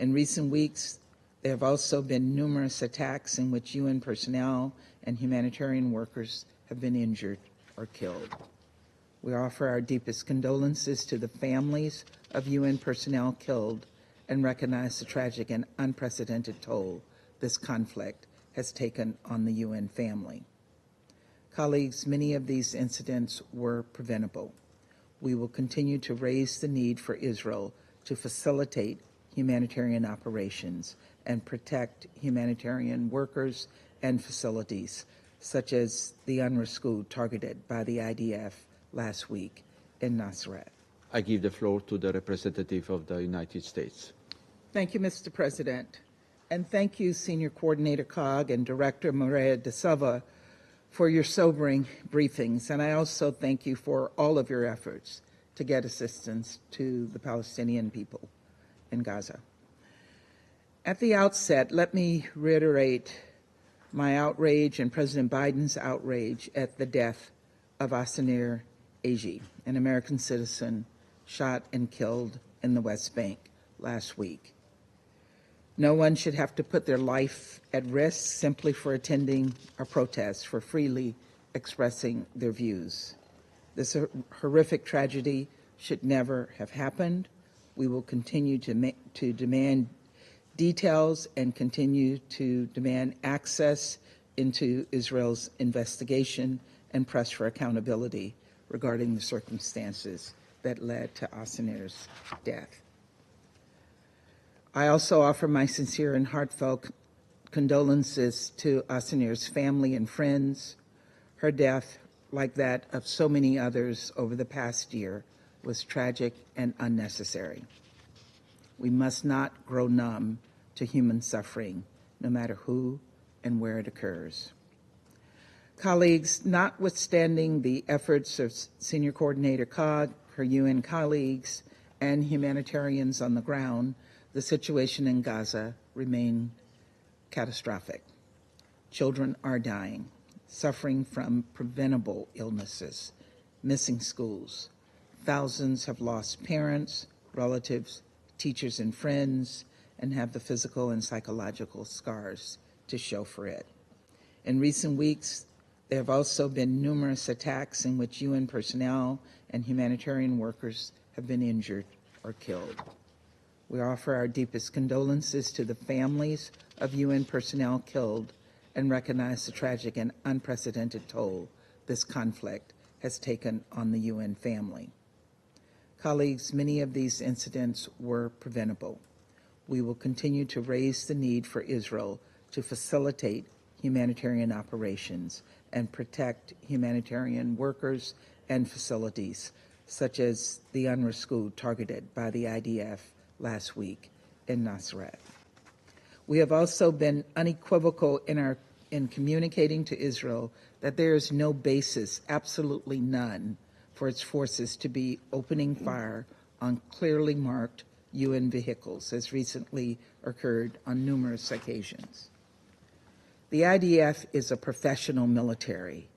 In recent weeks, there have also been numerous attacks in which UN personnel and humanitarian workers have been injured or killed. We offer our deepest condolences to the families of UN personnel killed and recognize the tragic and unprecedented toll this conflict has taken on the UN family. Colleagues, many of these incidents were preventable. We will continue to raise the need for Israel to facilitate humanitarian operations and protect humanitarian workers and facilities, such as the UNRWA school targeted by the IDF last week in Nasrat. I give the floor to the representative of the United States. Thank you, Mr. President. And thank you, Senior Coordinator Cog and Director Maria de Silva, for your sobering briefings. And I also thank you for all of your efforts to get assistance to the Palestinian people in Gaza. At the outset, let me reiterate my outrage and President Biden's outrage at the death of Asenir Agi, an American citizen shot and killed in the West Bank last week. No one should have to put their life at risk simply for attending a protest, for freely expressing their views. This horrific tragedy should never have happened. We will continue to demand details and continue to demand access into Israel's investigation and press for accountability regarding the circumstances that led to Asenir's death. I also offer my sincere and heartfelt condolences to Asenir's family and friends. Her death, like that of so many others over the past year, was tragic and unnecessary. We must not grow numb to human suffering, no matter who and where it occurs. Colleagues, notwithstanding the efforts of Senior Coordinator Cog, her UN colleagues, and humanitarians on the ground, the situation in Gaza remains catastrophic. Children are dying, suffering from preventable illnesses, missing schools. Thousands have lost parents, relatives, teachers, and friends, and have the physical and psychological scars to show for it. In recent weeks, there have also been numerous attacks in which UN personnel and humanitarian workers have been injured or killed. We offer our deepest condolences to the families of UN personnel killed and recognize the tragic and unprecedented toll this conflict has taken on the UN family. Colleagues, many of these incidents were preventable. We will continue to raise the need for Israel to facilitate humanitarian operations and protect humanitarian workers and facilities, such as the UNRWA school targeted by the IDF last week in Nasrat. We have also been unequivocal in communicating to Israel that there is no basis, absolutely none, for its forces to be opening fire on clearly marked UN vehicles, as recently occurred on numerous occasions. The IDF is a professional military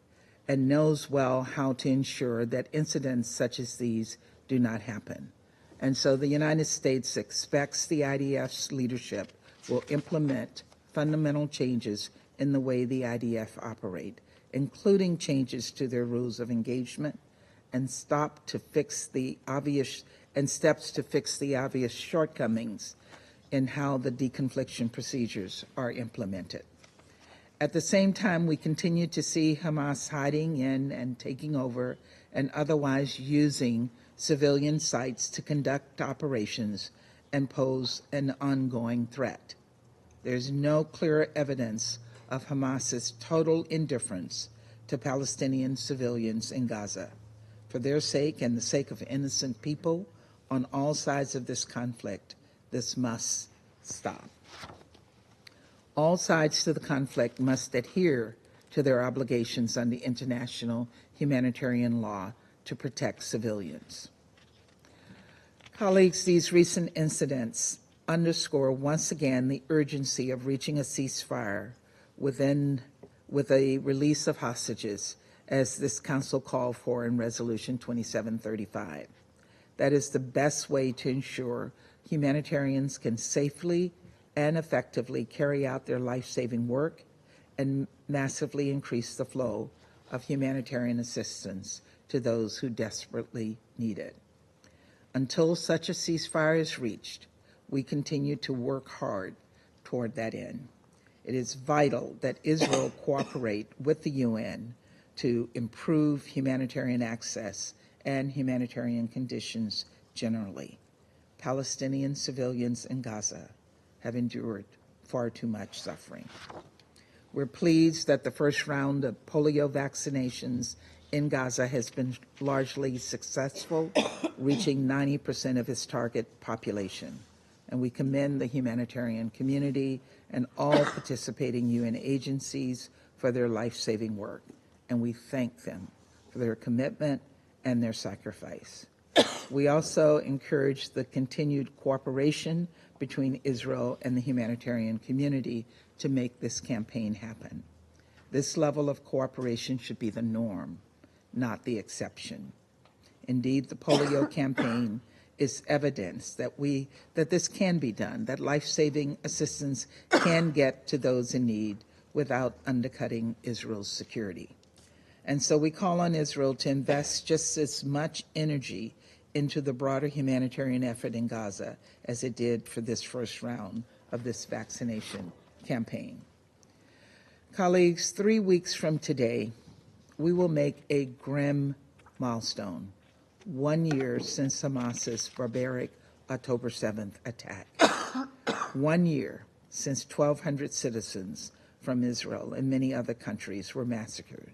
and knows well how to ensure that incidents such as these do not happen. And so the United States expects the IDF's leadership will implement fundamental changes in the way the IDF operate, including changes to their rules of engagement and steps to fix the obvious shortcomings in how the deconfliction procedures are implemented. At the same time, we continue to see Hamas hiding in and taking over and otherwise using civilian sites to conduct operations and pose an ongoing threat. There's no clear evidence of Hamas's total indifference to Palestinian civilians in Gaza. For their sake and the sake of innocent people on all sides of this conflict, this must stop. All sides to the conflict must adhere to their obligations under international humanitarian law to protect civilians. Colleagues, these recent incidents underscore once again the urgency of reaching a ceasefire with a release of hostages, as this Council called for in Resolution 2735. That is the best way to ensure humanitarians can safely and effectively carry out their life-saving work and massively increase the flow of humanitarian assistance to those who desperately need it. Until such a ceasefire is reached, we continue to work hard toward that end. It is vital that Israel cooperate with the UN to improve humanitarian access and humanitarian conditions generally. Palestinian civilians in Gaza have endured far too much suffering. We're pleased that the first round of polio vaccinations in Gaza has been largely successful, reaching 90% of its target population. And we commend the humanitarian community and all participating UN agencies for their life-saving work. And we thank them for their commitment and their sacrifice. We also encourage the continued cooperation between Israel and the humanitarian community to make this campaign happen. This level of cooperation should be the norm, not the exception. Indeed, the polio campaign is evidence that this can be done, that life-saving assistance can get to those in need without undercutting Israel's security. And so we call on Israel to invest just as much energy into the broader humanitarian effort in Gaza as it did for this first round of this vaccination campaign. Colleagues, 3 weeks from today, we will make a grim milestone, 1 year since Hamas's barbaric October 7th attack. 1 year since 1,200 citizens from Israel and many other countries were massacred,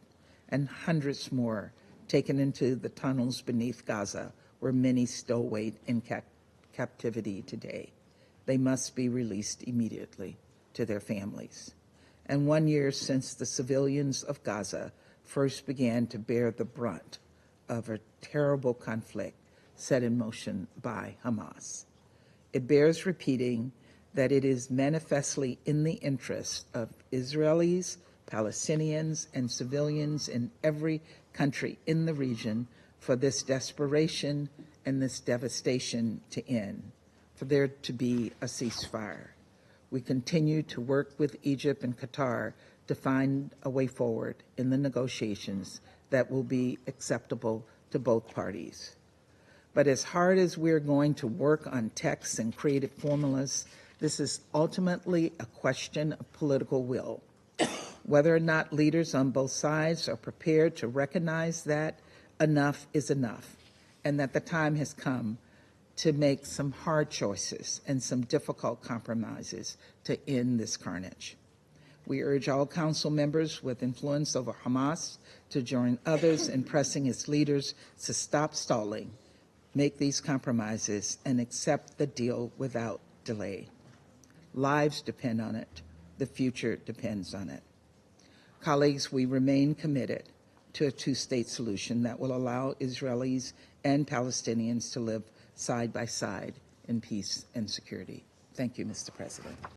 and hundreds more taken into the tunnels beneath Gaza, where many still await in captivity today. They must be released immediately to their families. And 1 year since the civilians of Gaza first began to bear the brunt of a terrible conflict set in motion by Hamas. It bears repeating that it is manifestly in the interest of Israelis, Palestinians, and civilians in every country in the region for this desperation and this devastation to end, for there to be a ceasefire. We continue to work with Egypt and Qatar to find a way forward in the negotiations that will be acceptable to both parties. But as hard as we're going to work on texts and creative formulas, this is ultimately a question of political will. Whether or not leaders on both sides are prepared to recognize that enough is enough, and that the time has come to make some hard choices and some difficult compromises to end this carnage. We urge all council members with influence over Hamas to join others in pressing its leaders to stop stalling, make these compromises, and accept the deal without delay. Lives depend on it. The future depends on it. Colleagues, we remain committed to a two-state solution that will allow Israelis and Palestinians to live side by side in peace and security. Thank you, Mr. President.